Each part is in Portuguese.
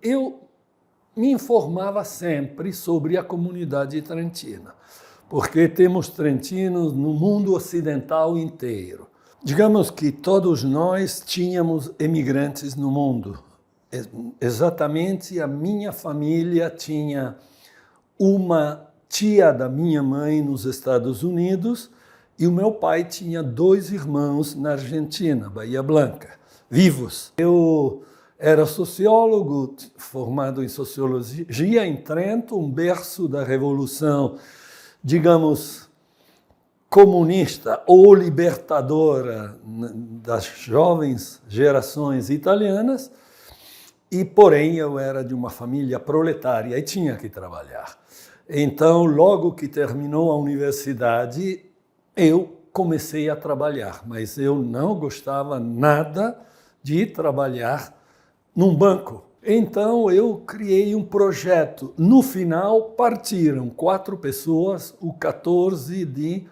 eu me informava sempre sobre a comunidade trentina, porque temos trentinos no mundo ocidental inteiro. Digamos que todos nós tínhamos emigrantes no mundo. Exatamente a minha família tinha uma tia da minha mãe nos Estados Unidos e o meu pai tinha 2 irmãos na Argentina, Bahia Blanca, vivos. Eu era sociólogo, formado em sociologia em Trento, um berço da Revolução, digamos, comunista ou libertadora das jovens gerações italianas, e, porém, eu era de uma família proletária e tinha que trabalhar. Então, logo que terminou a universidade, eu comecei a trabalhar, mas eu não gostava nada de trabalhar num banco. Então, eu criei um projeto. No final, partiram 4 pessoas, o 14 de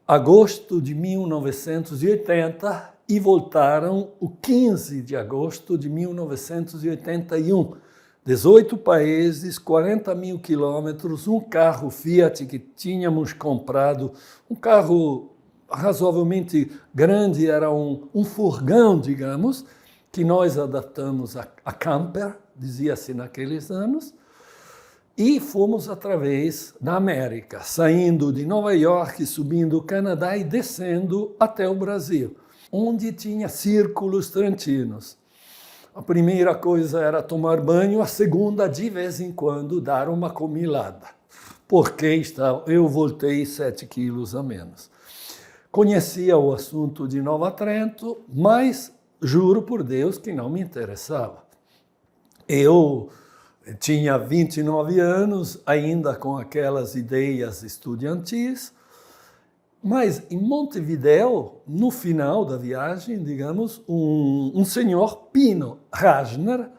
agosto de 1980, e voltaram o 15 de agosto de 1981. 18 países, 40 mil quilômetros, um carro Fiat que tínhamos comprado, um carro razoavelmente grande, era um furgão, digamos, que nós adaptamos a camper, dizia-se naqueles anos, e fomos através da América, saindo de Nova York, subindo o Canadá e descendo até o Brasil, onde tinha círculos trentinos. A primeira coisa era tomar banho, a segunda, de vez em quando, dar uma comilada, porque eu voltei 7 quilos a menos. Conhecia o assunto de Nova Trento, mas juro por Deus que não me interessava. Eu tinha 29 anos, ainda com aquelas ideias estudantis, mas em Montevideo, no final da viagem, digamos, um senhor, Pino Rajner,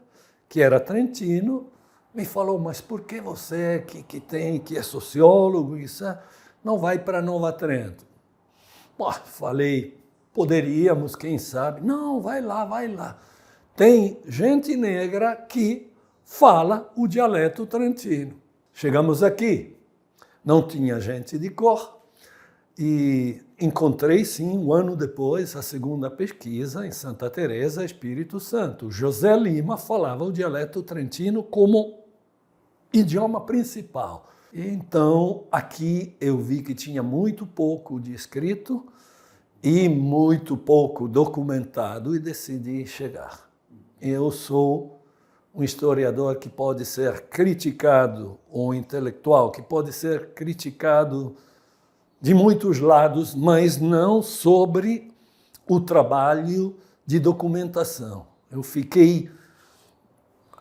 que era trentino, me falou, mas por que você, que é sociólogo, não vai para Nova Trento? Bom, falei, poderíamos, quem sabe. Não, vai lá, vai lá. Tem gente negra que fala o dialeto trentino. Chegamos aqui, não tinha gente de cor, e encontrei, sim, um ano depois, a segunda pesquisa em Santa Teresa, Espírito Santo. José Lima falava o dialeto trentino como idioma principal. Então, aqui eu vi que tinha muito pouco de escrito e muito pouco documentado e decidi chegar. Eu sou um historiador que pode ser criticado, ou intelectual que pode ser criticado de muitos lados, mas não sobre o trabalho de documentação. Eu fiquei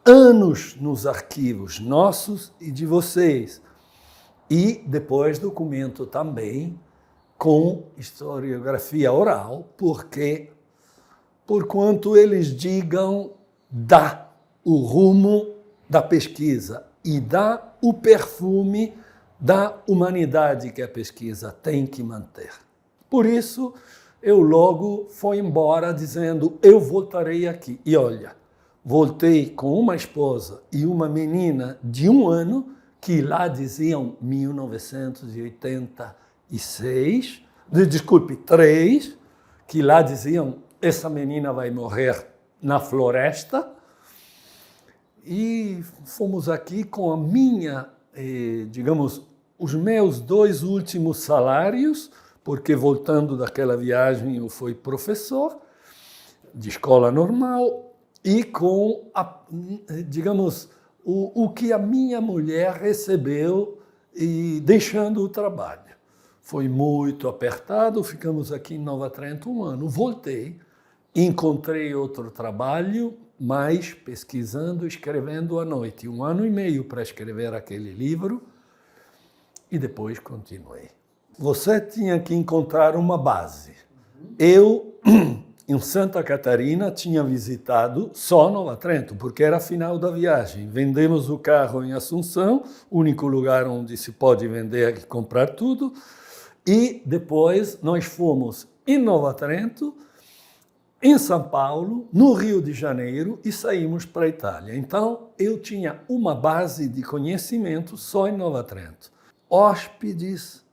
anos nos arquivos nossos e de vocês, e depois documento também com historiografia oral, porque, por quanto eles digam, dá o rumo da pesquisa e dá o perfume da humanidade que a pesquisa tem que manter. Por isso, eu logo fui embora dizendo, eu voltarei aqui. E olha, voltei com uma esposa e uma menina de 1 ano, que lá diziam 1986, desculpe, 3, que lá diziam, essa menina vai morrer na floresta. E fomos aqui com a minha, digamos, os meus 2 últimos salários, porque voltando daquela viagem eu fui professor de escola normal, e com, digamos, o que a minha mulher recebeu e deixando o trabalho. Foi muito apertado, ficamos aqui em Nova Trento 1 ano. Voltei, encontrei outro trabalho, mas pesquisando, escrevendo à noite. 1 ano e meio para escrever aquele livro e depois continuei. Você tinha que encontrar uma base. Eu, em Santa Catarina, tinha visitado só Nova Trento, porque era final da viagem. Vendemos o carro em Assunção, único lugar onde se pode vender e comprar tudo, e depois nós fomos em Nova Trento, em São Paulo, no Rio de Janeiro e saímos para a Itália. Então, eu tinha uma base de conhecimento só em Nova Trento. Hóspedes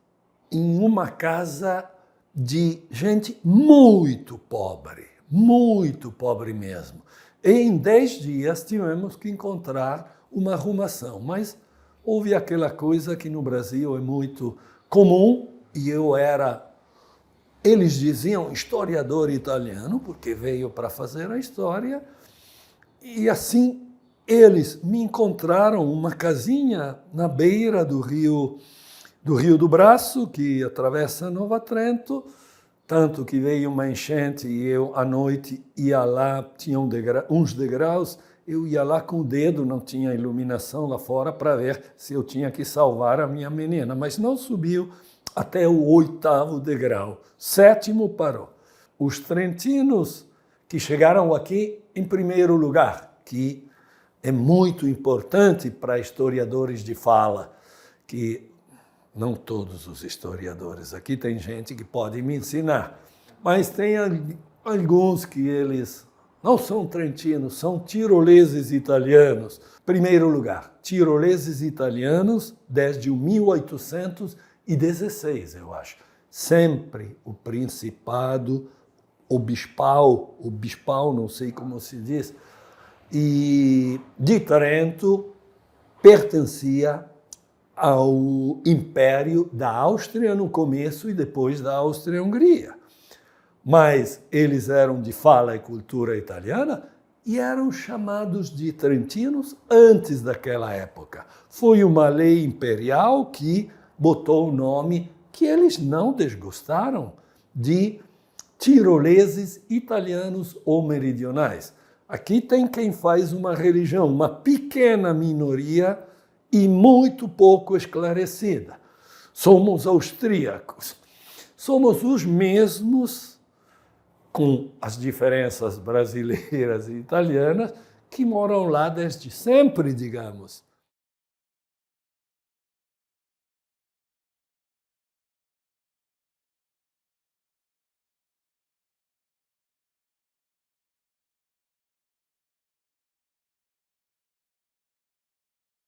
em uma casa de gente muito pobre mesmo. E em 10 dias tivemos que encontrar uma arrumação, mas houve aquela coisa que no Brasil é muito comum, e eu era, eles diziam, historiador italiano, porque veio para fazer a história, e assim eles me encontraram uma casinha na beira do Rio do Braço, que atravessa Nova Trento, tanto que veio uma enchente e eu, à noite, ia lá, tinha uns degraus, eu ia lá com o dedo, não tinha iluminação lá fora, para ver se eu tinha que salvar a minha menina, mas não subiu até o 8º degrau. 7º parou. Os trentinos que chegaram aqui em primeiro lugar, que é muito importante para historiadores de fala, que não todos os historiadores, aqui tem gente que pode me ensinar, mas tem alguns que eles não são trentinos, são tiroleses italianos. Primeiro lugar, tiroleses italianos desde 1816, eu acho. Sempre o principado, o bispal, não sei como se diz, e de Trento pertencia ao Império da Áustria no começo e depois da Áustria-Hungria. Mas eles eram de fala e cultura italiana e eram chamados de trentinos antes daquela época. Foi uma lei imperial que botou o nome que eles não desgostaram de tiroleses italianos ou meridionais. Aqui tem quem faz uma religião, uma pequena minoria e muito pouco esclarecida. Somos austríacos. Somos os mesmos, com as diferenças brasileiras e italianas, que moram lá desde sempre, digamos.